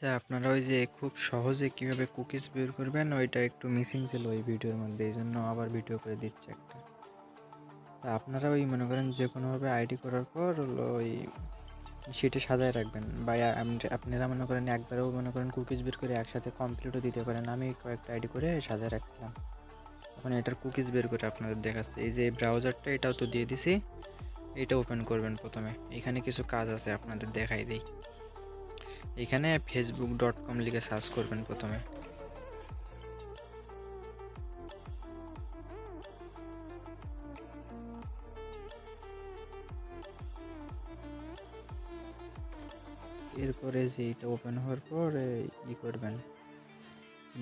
আচ্ছা, আপনারা ওই যে খুব সহজে কিভাবে কুকিজ বের করবেন ওইটা একটু মিসিং ছিল ওই ভিডিওর মধ্যে, এই জন্য আবার ভিডিও করে দিচ্ছি একটা। তা আপনারা ওই মনে করেন যে কোনোভাবে আইডি করার পর হলো ওই শিটে সাজায় রাখবেন, বা আপনারা মনে করেন একবারেও মনে করেন কুকিজ বের করে একসাথে কমপ্লিটও দিতে পারেন। আমি কয়েকটা আইডি করে সাজায় রাখছিলাম। এখন এটার কুকিজ বের করে আপনাদের দেখাচ্ছে। এই যে ব্রাউজারটা এটাও তো দিয়ে দিছি, এটা ওপেন করবেন প্রথমে। এখানে কিছু কাজ আছে আপনাদের দেখাই দিই। এখানে facebook.com লিখে সার্চ করবেন প্রথমে। এরপরে যে এটা ওপেন হওয়ার পর করবেন,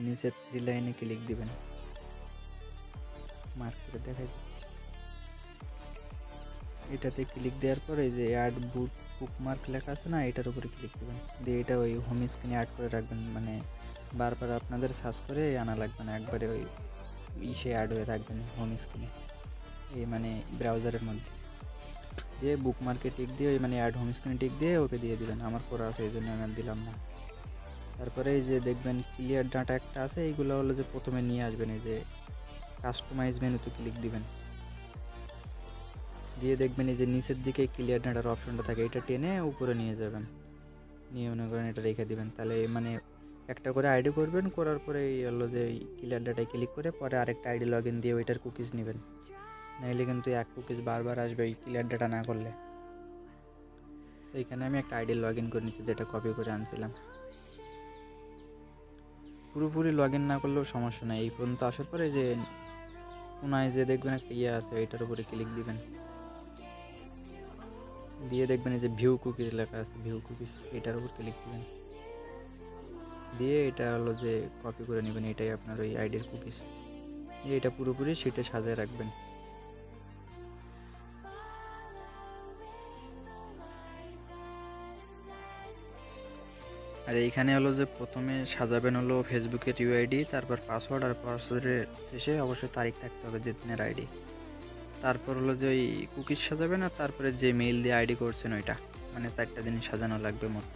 নিচের 3 লাইনে ক্লিক দিবেন। মার্ক করে দেখাই দিচ্ছি। এটাতে ক্লিক দেওয়ার পর এই যে অ্যাড বুকমার্ক লেখা আছে না, এটার উপরে ক্লিক দিবেন। দিয়ে এটা ওই হোম স্ক্রিনে অ্যাড করে রাখবেন, মানে বারবার আপনাদের সার্চ করে আনা লাগবে না, একবারে ওই ইসে অ্যাড হয়ে রাখবেন হোম স্ক্রিনে, এই মানে ব্রাউজারের মধ্যে। দিয়ে বুকমার্কে টিক দিয়ে ওই মানে অ্যাড হোম স্ক্রিনে টিক দিয়ে ওকে দিয়ে দিবেন। আমার করা আছে এই জন্য আমি আর দিলাম না। তারপরে এই যে দেখবেন ক্লিয়ার ডাটা একটা আছে, এইগুলো হলো যে প্রথমে নিয়ে আসবেন। এই যে কাস্টমাইজ মেনুতে ক্লিক দিবেন, দিয়ে দেখবেন এই যে নিচের দিকে ক্লিয়ার ডাটার অপশনটা থাকে, এটা টেনে উপরে নিয়ে যাবেন। নিয়ে মনে করেন এটা রেখে দিবেন। তাহলে মানে একটা করে আইডি করবেন, করার পরে এই হলো যে ক্লিয়ার ডাটায় ক্লিক করে পরে আরেকটা আইডি লগ ইন দিয়ে ওইটার কুকিজ নেবেন। নাইলে কিন্তু এক কুকিজ বারবার আসবে এই ক্লিয়ার ডাটা না করলে। তো এখানে আমি একটা আইডি লগ ইন করে নিচ্ছি, যেটা কপি করে আনছিলাম। পুরোপুরি লগ ইন না করলেও সমস্যা নাই। এই পর্যন্ত আসার পরে যে কোনায় যে দেখবেন একটা আছে, এটার উপরে ক্লিক দিবেন। দিয়ে দেখবেন এই যে ভিউ কুকিজ লেখা আছে, ভিউ কুকিজ, এটার উপর ক্লিক দিবেন। দিয়ে এটা হলো যে কপি করে নেবেন, এটাই আপনার ওই আইডির কুকিজ। দিয়ে এটা পুরোপুরি শিটে সাজিয়ে রাখবেন। আর এইখানে হলো যে প্রথমে সাজাবেন হলো ফেসবুকের ইউআইডি, তারপর পাসওয়ার্ড, আর পাসওয়ার্ডের শেষে অবশ্যই তারিখ থাকতে হবে, যে দিনের আইডি। তারপর হলো যে ওই কুকিজ সাজাবেন, আর তারপরে যে মেইল দিয়ে আইডি করছেন ওইটা, মানে 4টা জিনিস সাজানো লাগবে মোট।